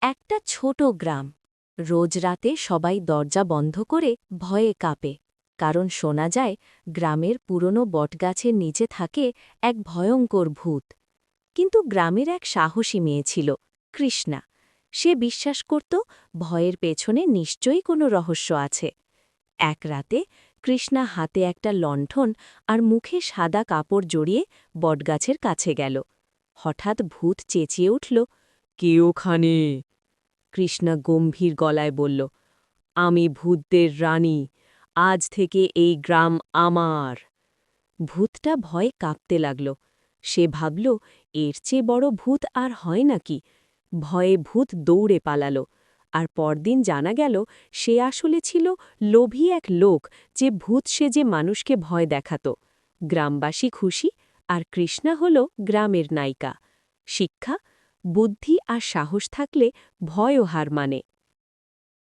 একটা ছোট গ্রাম। রোজ রাতে সবাই দরজা বন্ধ করে ভয়ে কাঁপে, কারণ শোনা যায় গ্রামের পুরনো বটগাছের নিচে থাকে এক ভয়ঙ্কর ভূত। কিন্তু গ্রামের এক সাহসী মেয়ে ছিল, কৃষ্ণা। সে বিশ্বাস করত ভয়ের পেছনে নিশ্চয়ই কোনো রহস্য আছে। এক রাতে কৃষ্ণা হাতে একটা লণ্ঠন আর মুখে সাদা কাপড় জড়িয়ে বটগাছের কাছে গেল। হঠাৎ ভূত চেঁচিয়ে উঠল, কে ওখানে? কৃষ্ণা গম্ভীর গলায় বলল, আমি ভূতদের রানী, আজ থেকে এই গ্রাম আমার। ভূতটা ভয়ে কাঁপতে লাগল। সে ভাবল, এর চেয়ে বড় ভূত আর হয় নাকি। ভয়ে ভূত দৌড়ে পালাল। আর পরদিন জানা গেল সে আসলে ছিল লোভী এক লোক, যে ভূত সেজে মানুষকে ভয় দেখাত। গ্রামবাসী খুশি, আর কৃষ্ণা হল গ্রামের নায়িকা। শিক্ষা: বুদ্ধি আর সাহস থাকলে ভয়ও হার মানে।